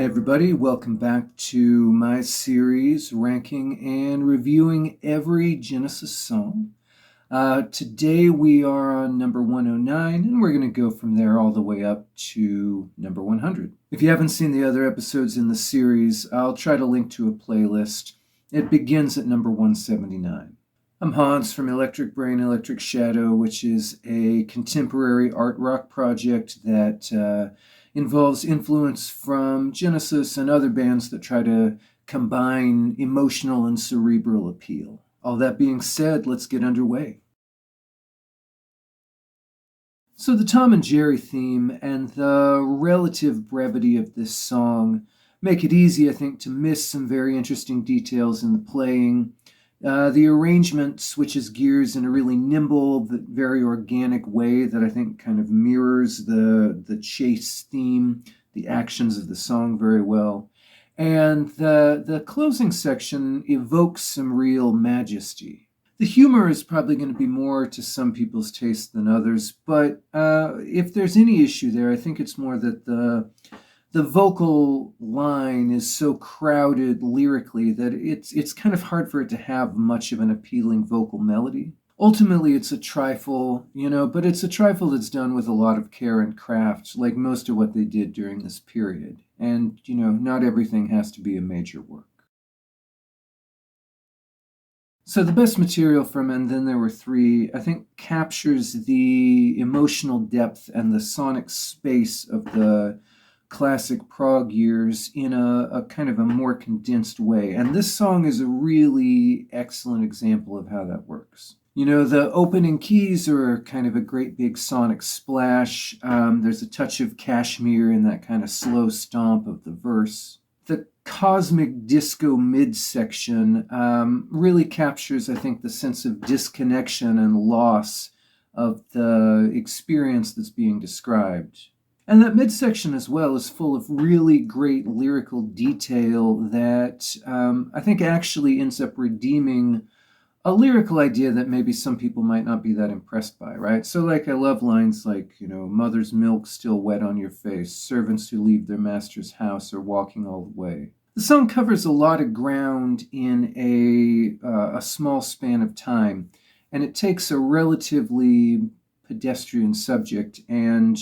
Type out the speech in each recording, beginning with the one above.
everybody, welcome back to my series ranking and reviewing every Genesis song. Today we are on number 109, and we're going to go from there all the way up to number 100. If you haven't seen the other episodes in the series, I'll try to link to a playlist. It begins at number 179. I'm Hans from Electric Brain, Electric Shadow, which is a contemporary art rock project that involves influence from Genesis and other bands that try to combine emotional and cerebral appeal. All that being said, let's get underway. So the Tom and Jerry theme and the relative brevity of this song make it easy, I think, to miss some very interesting details in the playing. The arrangement switches gears in a really nimble but very organic way that I think kind of mirrors the chase theme, the actions of the song very well. And the closing section evokes some real majesty. The humor is probably going to be more to some people's taste than others, but if there's any issue there, I think it's more that the vocal line is so crowded lyrically that it's kind of hard for it to have much of an appealing vocal melody. Ultimately, it's a trifle, but it's a trifle that's done with a lot of care and craft, like most of what they did during this period. And, not everything has to be a major work. So the best material from And Then There Were Three, I think, captures the emotional depth and the sonic space of the classic prog years in a kind of a more condensed way. And this song is a really excellent example of how that works. The opening keys are kind of a great big sonic splash. There's a touch of Kashmir in that kind of slow stomp of the verse. The cosmic disco midsection really captures, I think, the sense of disconnection and loss of the experience that's being described. And that midsection as well is full of really great lyrical detail that I think actually ends up redeeming a lyrical idea that maybe some people might not be that impressed by, right? So I love lines like, mother's milk still wet on your face, servants who leave their master's house are walking all the way. The song covers a lot of ground in a small span of time, and it takes a relatively pedestrian subject and,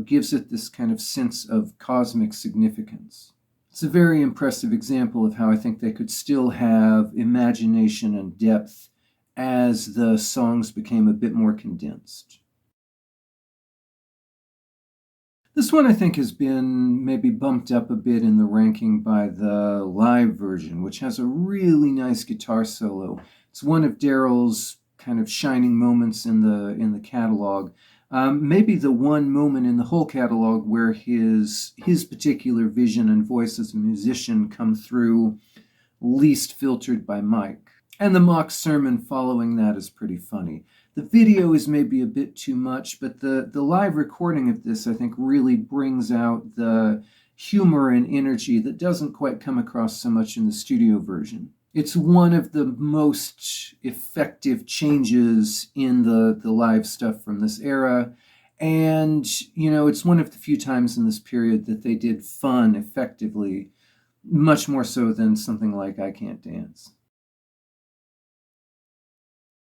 gives it this kind of sense of cosmic significance. It's a very impressive example of how I think they could still have imagination and depth as the songs became a bit more condensed. This one, I think, has been maybe bumped up a bit in the ranking by the live version, which has a really nice guitar solo. It's one of Daryl's kind of shining moments in the catalog. Maybe the one moment in the whole catalog where his particular vision and voice as a musician come through least filtered by Mike. And the mock sermon following that is pretty funny. The video is maybe a bit too much, but the live recording of this, I think, really brings out the humor and energy that doesn't quite come across so much in the studio version. It's one of the most effective changes in the live stuff from this era. And, it's one of the few times in this period that they did fun effectively, much more so than something like I Can't Dance.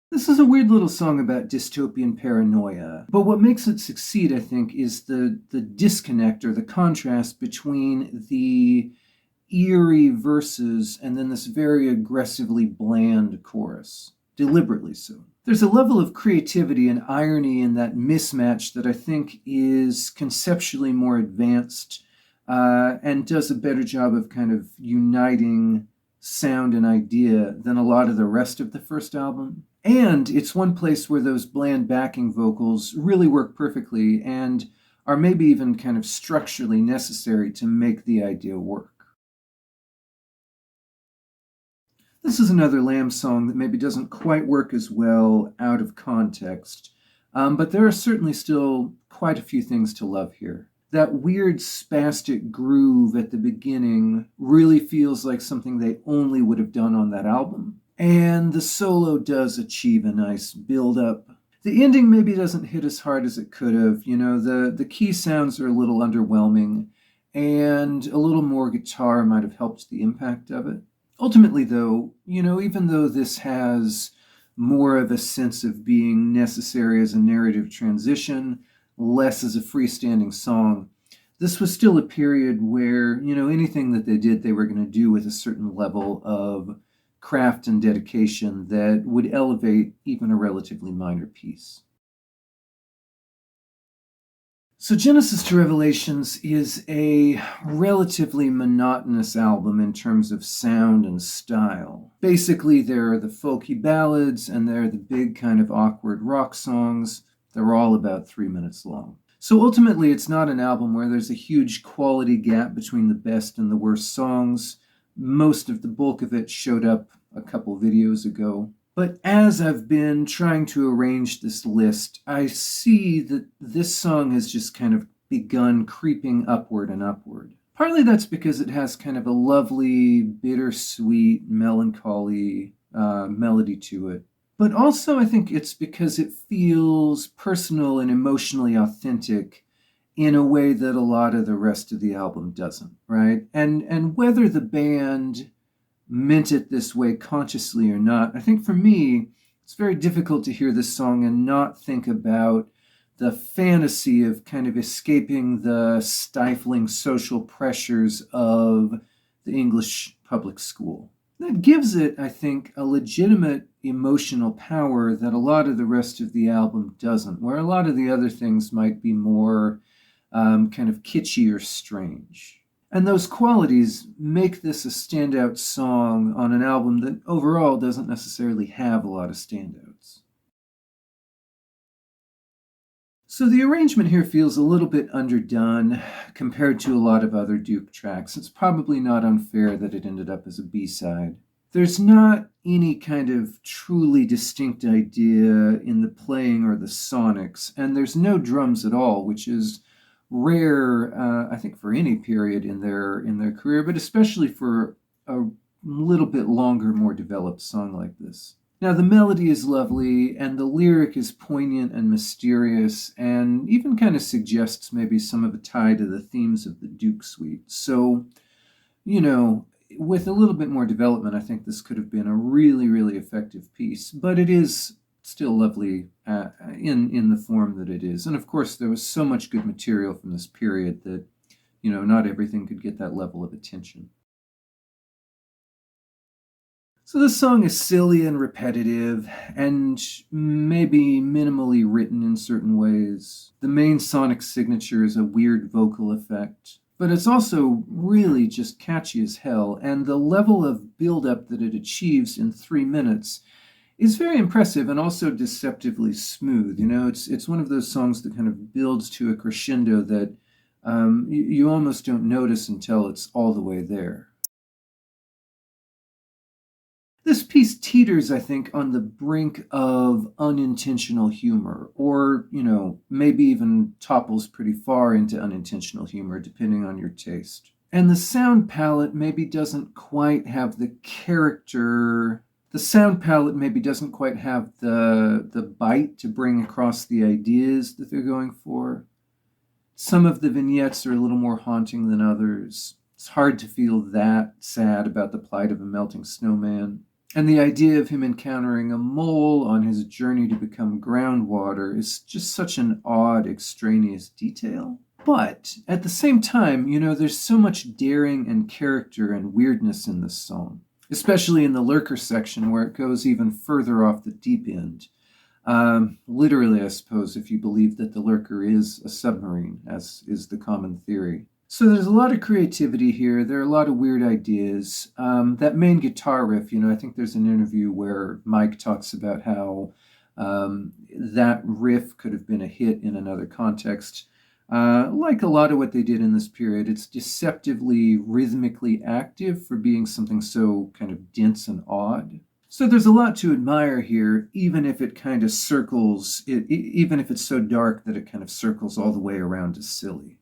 This is a weird little song about dystopian paranoia, but what makes it succeed, I think, is the disconnect or the contrast between the eerie verses and then this very aggressively bland chorus, deliberately so. There's a level of creativity and irony in that mismatch that I think is conceptually more advanced and does a better job of kind of uniting sound and idea than a lot of the rest of the first album. And it's one place where those bland backing vocals really work perfectly and are maybe even kind of structurally necessary to make the idea work. This is another Lamb song that maybe doesn't quite work as well out of context, but there are certainly still quite a few things to love here. That weird spastic groove at the beginning really feels like something they only would have done on that album. And the solo does achieve a nice build-up. The ending maybe doesn't hit as hard as it could have. The key sounds are a little underwhelming, and a little more guitar might have helped the impact of it. Ultimately, though, even though this has more of a sense of being necessary as a narrative transition, less as a freestanding song, this was still a period where, anything that they did, they were going to do with a certain level of craft and dedication that would elevate even a relatively minor piece. So Genesis to Revelations is a relatively monotonous album in terms of sound and style. Basically, there are the folky ballads and there are the big kind of awkward rock songs. They're all about 3 minutes long. So ultimately, it's not an album where there's a huge quality gap between the best and the worst songs. Most of the bulk of it showed up a couple videos ago. But as I've been trying to arrange this list, I see that this song has just kind of begun creeping upward and upward. Partly that's because it has kind of a lovely, bittersweet, melancholy melody to it. But also I think it's because it feels personal and emotionally authentic in a way that a lot of the rest of the album doesn't, right? And whether the band meant it this way consciously or not, I think for me, it's very difficult to hear this song and not think about the fantasy of kind of escaping the stifling social pressures of the English public school. That gives it, I think, a legitimate emotional power that a lot of the rest of the album doesn't, where a lot of the other things might be more kind of kitschy or strange. And those qualities make this a standout song on an album that overall doesn't necessarily have a lot of standouts. So the arrangement here feels a little bit underdone compared to a lot of other Duke tracks. It's probably not unfair that it ended up as a B-side. There's not any kind of truly distinct idea in the playing or the sonics, and there's no drums at all, which is rare, I think, for any period in their career, but especially for a little bit longer, more developed song like this. Now, the melody is lovely, and the lyric is poignant and mysterious, and even kind of suggests maybe some of a tie to the themes of the Duke Suite. So, with a little bit more development, I think this could have been a really, really effective piece, but it is still lovely in the form that it is. And of course, there was so much good material from this period that, not everything could get that level of attention. So this song is silly and repetitive and maybe minimally written in certain ways. The main sonic signature is a weird vocal effect, but it's also really just catchy as hell, and the level of build-up that it achieves in 3 minutes is very impressive and also deceptively smooth. It's one of those songs that kind of builds to a crescendo that you almost don't notice until it's all the way there. This piece teeters, I think, on the brink of unintentional humor, or, maybe even topples pretty far into unintentional humor, depending on your taste. And the sound palette maybe doesn't quite have the character. The sound palette maybe doesn't quite have the bite to bring across the ideas that they're going for. Some of the vignettes are a little more haunting than others. It's hard to feel that sad about the plight of a melting snowman. And the idea of him encountering a mole on his journey to become groundwater is just such an odd, extraneous detail. But at the same time, there's so much daring and character and weirdness in this song, especially in the Lurker section where it goes even further off the deep end. Literally, I suppose, if you believe that the Lurker is a submarine, as is the common theory. So there's a lot of creativity here. There are a lot of weird ideas. That main guitar riff, I think there's an interview where Mike talks about how that riff could have been a hit in another context. Like a lot of what they did in this period, it's deceptively rhythmically active for being something so kind of dense and odd. So there's a lot to admire here, even if it kind of circles, even if it's so dark that it kind of circles all the way around to silly.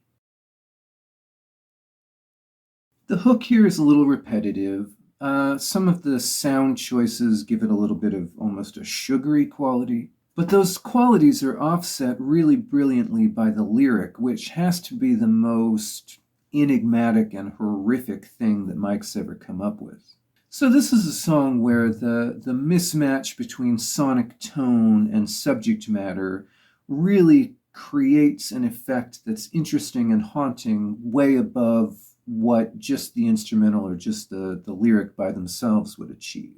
The hook here is a little repetitive. Some of the sound choices give it a little bit of almost a sugary quality. But those qualities are offset really brilliantly by the lyric, which has to be the most enigmatic and horrific thing that Mike's ever come up with. So this is a song where the mismatch between sonic tone and subject matter really creates an effect that's interesting and haunting, way above what just the instrumental or just the lyric by themselves would achieve.